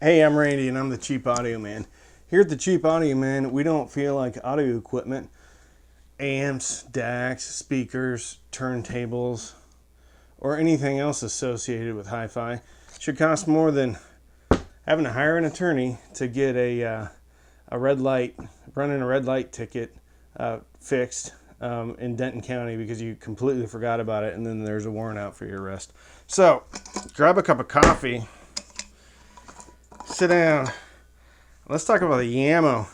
Hey, I'm Randy and I'm the Cheap Audio Man. Here at the Cheap Audio Man, we don't feel like audio equipment, amps, DACs, speakers, turntables, or anything else associated with hi-fi should cost more than having to hire an attorney to get a red light, running a red light ticket fixed in Denton County because you completely forgot about it and then there's a warrant out for your arrest. So, grab a cup of coffee, sit down. Let's talk about the Jamo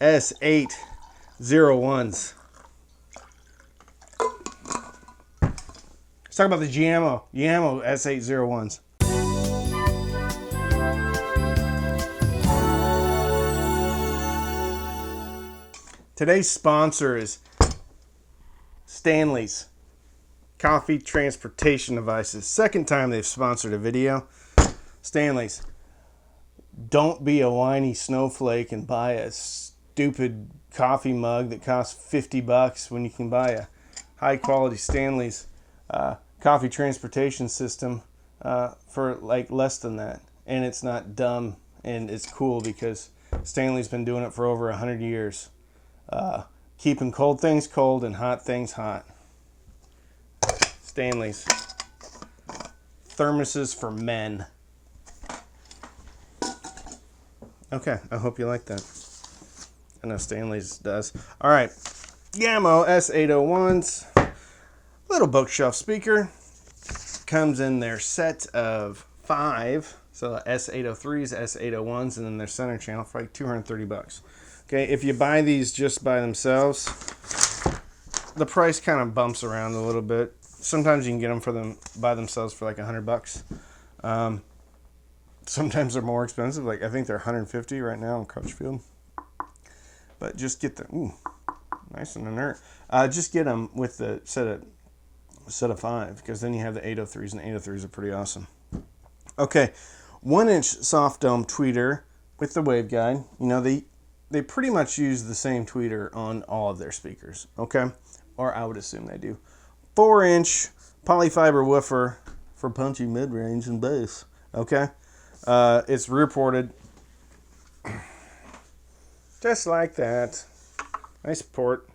S801s. Let's talk about the Jamo S801s. Today's sponsor is Stanley's Coffee Transportation Devices. Second time they've sponsored a video. Stanley's. Don't be a whiny snowflake and buy a stupid coffee mug that costs $50 when you can buy a high quality Stanley's coffee transportation system for like less than that. And it's not dumb, and it's cool because Stanley's been doing it for over 100 years. Keeping cold things cold and hot things hot. Stanley's. Thermoses for men. Okay, I hope you like that. I know Stanley's does. All right, Jamo S801s. Little bookshelf speaker. Comes in their set of 5. So S803s, S801s, and then their center channel for like $230. Okay, if you buy these just by themselves, the price kind of bumps around a little bit. Sometimes you can get them by themselves for like $100. Sometimes they're more expensive. Like I think they're $150 right now in Crutchfield. But just get them. Nice and inert. Just get them with the set of 5, because then you have the 803s, and the 803s are pretty awesome. Okay, 1-inch soft dome tweeter with the waveguide. You know, they pretty much use the same tweeter on all of their speakers, okay? Or I would assume they do. 4-inch polyfiber woofer for punchy mid-range and bass, okay? It's rear ported. Just like that. Nice port.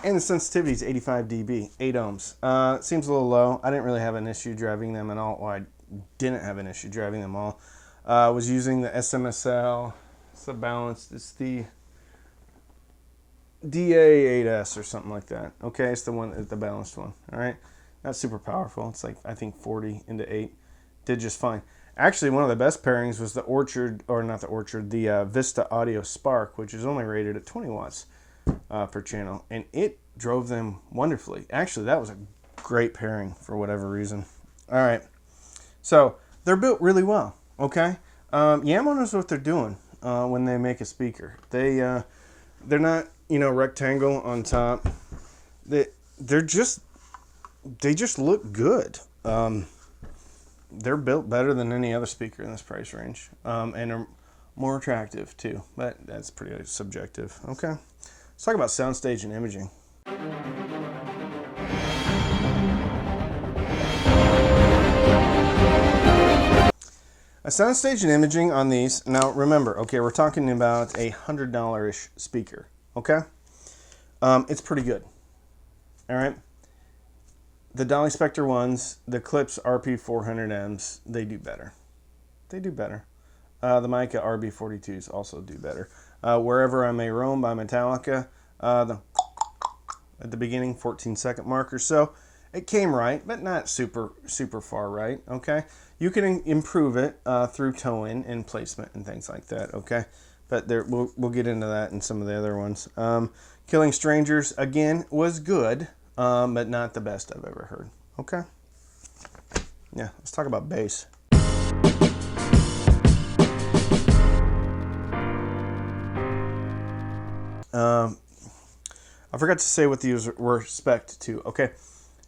And the sensitivity is 85 dB, 8 ohms. Seems a little low. I didn't really have an issue driving them at all. Well, I didn't have an issue driving them all. I was using the SMSL. It's the balanced. It's the DA8S or something like that. Okay, it's the balanced one. All right, not super powerful. It's like I think 40 into 8. Did just fine. Actually, one of the best pairings was the the Vista Audio Spark, which is only rated at 20 watts per channel, and it drove them wonderfully. Actually, that was a great pairing for whatever reason. All right, so they're built really well. Okay, Jamo knows what they're doing when they make a speaker. They're not, you know, rectangle on top. They just look good. They're built better than any other speaker in this price range, and are more attractive too. But that's pretty subjective. Okay, let's talk about Soundstage and Imaging. A Soundstage and Imaging on these. Now remember, okay, we're talking about a $100-ish speaker. Okay, it's pretty good. All right. The Dolly Spectre ones, the Klipsch RP400Ms, they do better. They do better. The Mica RB42s also do better. Wherever I May Roam by Metallica, at the beginning, 14-second mark or so, it came right, but not super far right. Okay, you can improve it through toe-in and placement and things like that. Okay, but we'll get into that in some of the other ones. Killing Strangers again was good. But not the best I've ever heard. Okay. Yeah, let's talk about bass. I forgot to say what these were spec'd to. Okay,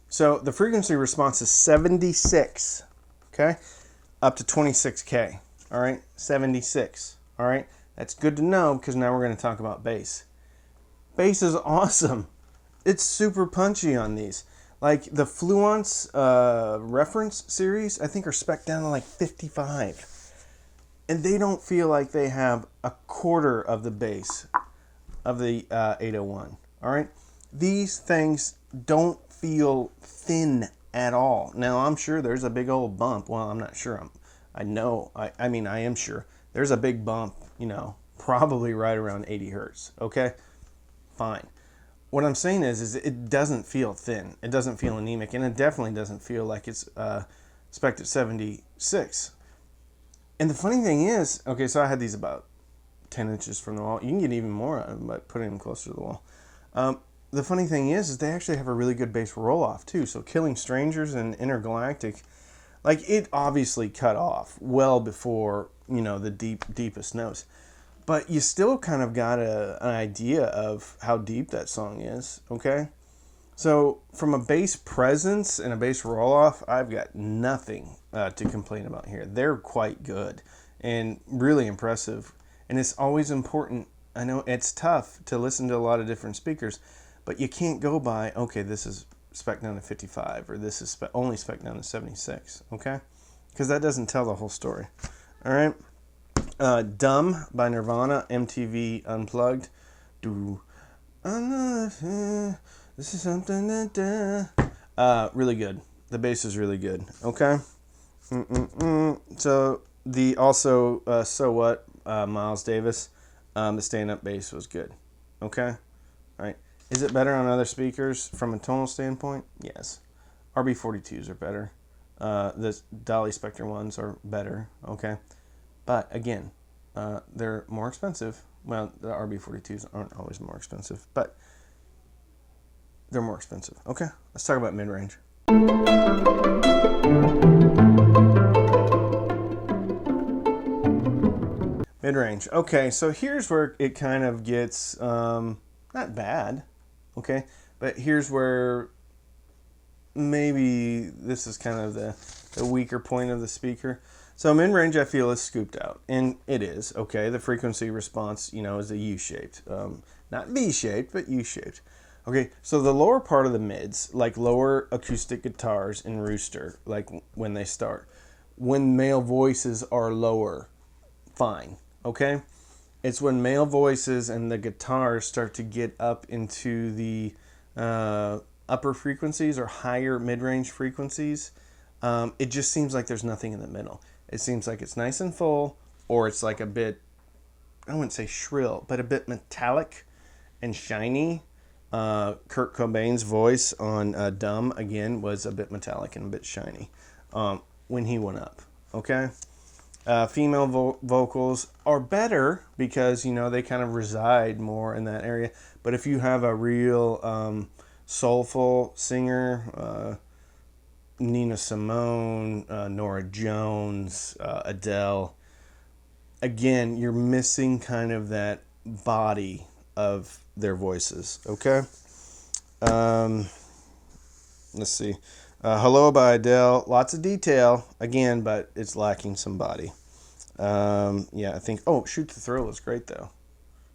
so the frequency response is 76. Okay, up to 26K. All right, 76. All right, that's good to know because now we're going to talk about bass. Bass is awesome. It's super punchy on these. Like the Fluence reference series, I think are spec'd down to like 55. And they don't feel like they have a quarter of the bass of the 801. All right? These things don't feel thin at all. Now, I'm sure there's a big old bump. Well, I'm not sure. I know. I mean, I am sure. There's a big bump, you know, probably right around 80 hertz. Okay? Fine. What I'm saying is it doesn't feel thin. It doesn't feel anemic. And it definitely doesn't feel like it's spec'd at 76. And the funny thing is, okay, so I had these about 10 inches from the wall. You can get even more out of them by putting them closer to the wall. The funny thing is they actually have a really good bass roll-off, too. So Killing Strangers and Intergalactic, like, it obviously cut off well before, you know, the deepest notes. But you still kind of got an idea of how deep that song is, okay? So from a bass presence and a bass roll-off, I've got nothing to complain about here. They're quite good and really impressive. And it's always important. I know it's tough to listen to a lot of different speakers, but you can't go by, okay, this is spec down to 55 or this is only spec down to 76, okay? Because that doesn't tell the whole story. All right. Dumb by Nirvana, MTV Unplugged. This is something that really good. The bass is really good. Okay. So the also So What, Miles Davis, the stand-up bass was good. Okay. All right. Is it better on other speakers from a tonal standpoint? Yes. RB42s are better. The Dolly Spectre ones are better. Okay. But again, they're more expensive. Well, the RB42s aren't always more expensive, but they're more expensive. Okay, let's talk about mid-range. Mid-range. Okay, so here's where it kind of gets not bad, okay, but here's where maybe this is kind of the weaker point of the speaker. So mid-range, I feel, is scooped out, and it is, okay? The frequency response, you know, is a U-shaped. Not V-shaped, but U-shaped. Okay, so the lower part of the mids, like lower acoustic guitars in Rooster, like when they start, when male voices are lower, fine, okay? It's when male voices and the guitars start to get up into the upper frequencies or higher mid-range frequencies, it just seems like there's nothing in the middle. It seems like it's nice and full, or it's like a bit, I wouldn't say shrill, but a bit metallic and shiny. Kurt Cobain's voice on Dumb, again, was a bit metallic and a bit shiny when he went up, okay? Female vocals are better because, you know, they kind of reside more in that area. But if you have a real soulful singer, Nina Simone, Norah Jones, Adele, again, you're missing kind of that body of their voices, okay? Let's see. Hello by Adele, lots of detail, again, but it's lacking some body. Yeah, I think, Shoot to Thrill was great, though.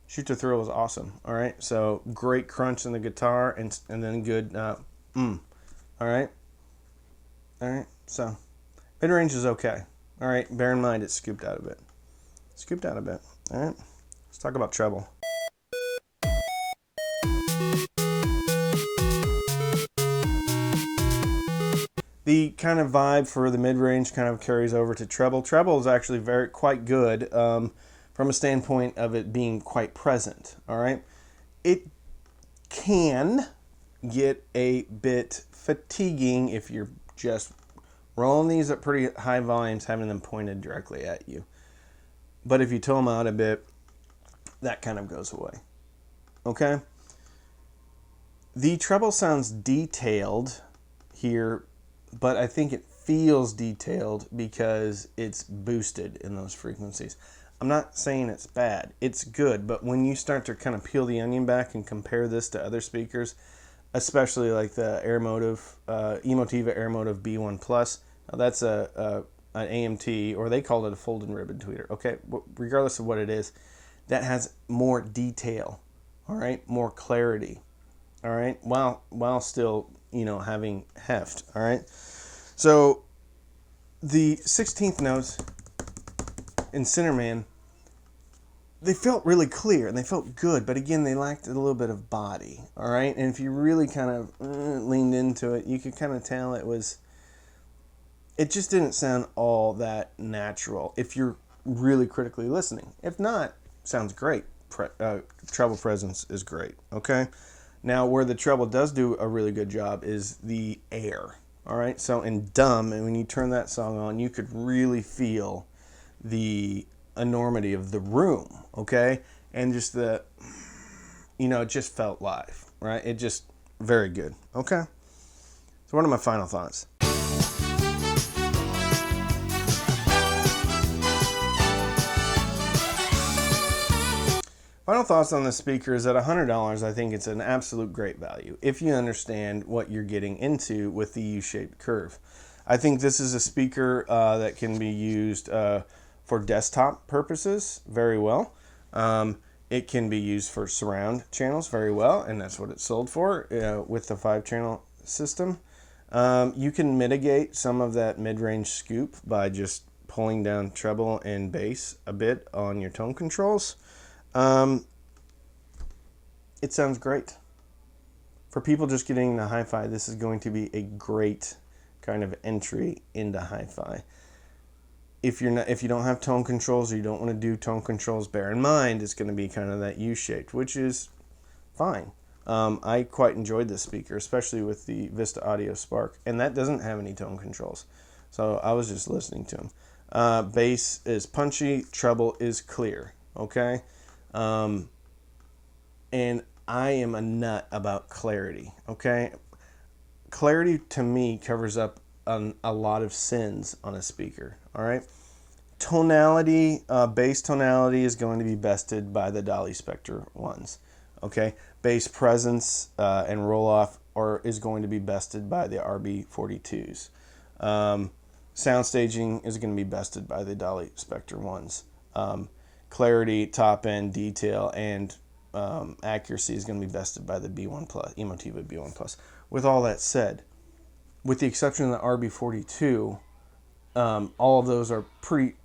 Shoot to Thrill was awesome, all right? So, great crunch in the guitar, and then good, all right? All right, so mid-range is okay. All right, bear in mind it's scooped out a bit. Scooped out a bit. All right, let's talk about treble. The kind of vibe for the mid-range kind of carries over to treble. Treble is actually quite good from a standpoint of it being quite present. All right, it can get a bit fatiguing if you're just rolling these at pretty high volumes, having them pointed directly at you. But if you tone them out a bit, that kind of goes away. Okay? The treble sounds detailed here, but I think it feels detailed because it's boosted in those frequencies. I'm not saying it's bad. It's good, but when you start to kind of peel the onion back and compare this to other speakers, especially like the Emotiva Airmotive B1 Plus. Now that's an AMT, or they call it a folded ribbon tweeter. Okay, regardless of what it is, that has more detail, all right, more clarity, all right, while still having heft. All right. So the 16th notes in Cinnamon, they felt really clear and they felt good, but again, they lacked a little bit of body. All right. And if you really kind of leaned into it, you could kind of tell it just didn't sound all that natural if you're really critically listening. If not, sounds great. Treble presence is great. Okay. Now, where the treble does do a really good job is the air. All right. So in Dumb, and when you turn that song on, you could really feel the enormity of the room. Okay. And just it just felt live. Right. It just very good. Okay. So what are my final thoughts? Final thoughts on the speaker is at $100, I think it's an absolute great value if you understand what you're getting into with the U-shaped curve. I think this is a speaker that can be used for desktop purposes very well. It can be used for surround channels very well, and that's what it's sold for with the 5-channel system. You can mitigate some of that mid-range scoop by just pulling down treble and bass a bit on your tone controls. It sounds great. For people just getting into hi-fi, this is going to be a great kind of entry into hi-fi. If you don't have tone controls or you don't want to do tone controls, bear in mind it's going to be kind of that U-shaped, which is fine. I quite enjoyed this speaker, especially with the Vista Audio Spark, and that doesn't have any tone controls. So I was just listening to him. Bass is punchy, treble is clear. Okay. And I am a nut about clarity. Okay. Clarity to me covers up a lot of sins on a speaker. All right. Tonality, bass tonality is going to be bested by the Dolly Spectre ones. Okay. Bass presence and roll off is going to be bested by the RB42s. Sound staging is going to be bested by the Dolly Spectre ones. Clarity, top end, detail, and accuracy is going to be bested by the B1 Plus, Emotiva B1 Plus. With all that said, with the exception of the RB42, all of those are pretty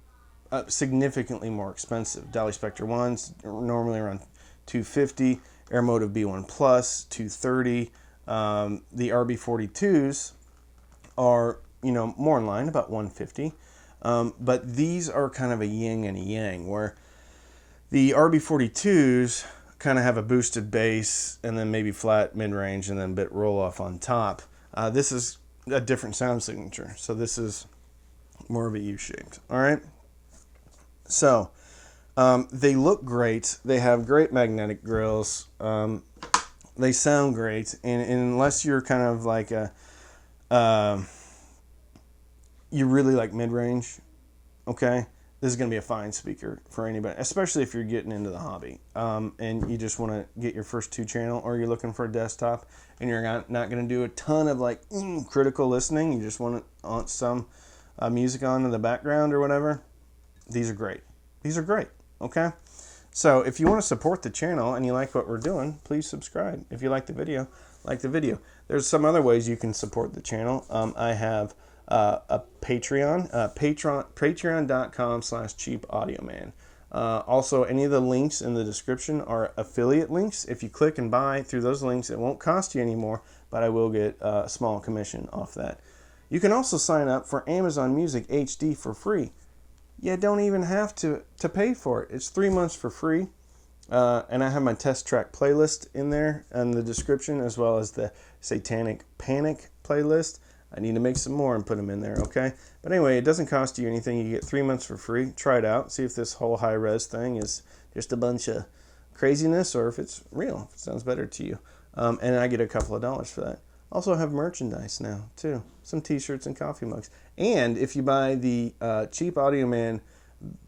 significantly more expensive. Dolly Spectre ones normally around $250, Airmotive B1 Plus $230. The RB42s are more in line, about $150. But these are kind of a yin and a yang, where the RB42s kind of have a boosted bass and then maybe flat mid-range and then a bit roll-off on top. This is a different sound signature, so this is more of a U-shaped. All right? So, they look great. They have great magnetic grills. They sound great, and unless you're kind of like you really like mid-range, okay, this is going to be a fine speaker for anybody, especially if you're getting into the hobby and you just want to get your first 2-channel, or you're looking for a desktop and you're not going to do a ton of like critical listening. You just want some music on in the background or whatever. These are great. These are great. Okay. So if you want to support the channel and you like what we're doing, please subscribe. If you like the video, like the video. There's some other ways you can support the channel. I have a Patreon, patreon.com/cheapaudioman. Also, any of the links in the description are affiliate links. If you click and buy through those links, it won't cost you anymore, but I will get a small commission off that. You can also sign up for Amazon Music HD for free. You don't even have to pay for it. It's 3 months for free. And I have my test track playlist in there in the description, as well as the Satanic Panic playlist. I need to make some more and put them in there, okay? But anyway, it doesn't cost you anything. You get 3 months for free. Try it out. See if this whole high-res thing is just a bunch of craziness or if it's real, if it sounds better to you. And I get a couple of dollars for that. Also have merchandise now, too. Some t-shirts and coffee mugs. And if you buy the Cheap Audio Man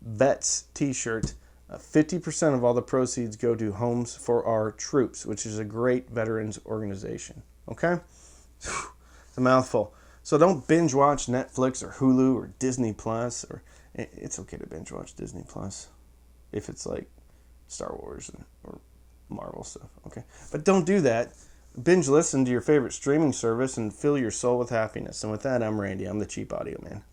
Vets t-shirt, 50% of all the proceeds go to Homes for Our Troops, which is a great veterans organization. Okay? It's a mouthful. So don't binge watch Netflix or Hulu or Disney Plus. Or it's okay to binge watch Disney Plus if it's like Star Wars or Marvel stuff. Okay? But don't do that. binge listen to your favorite streaming service and fill your soul with happiness. And with that, I'm Randy. I'm the Cheap Audio Man.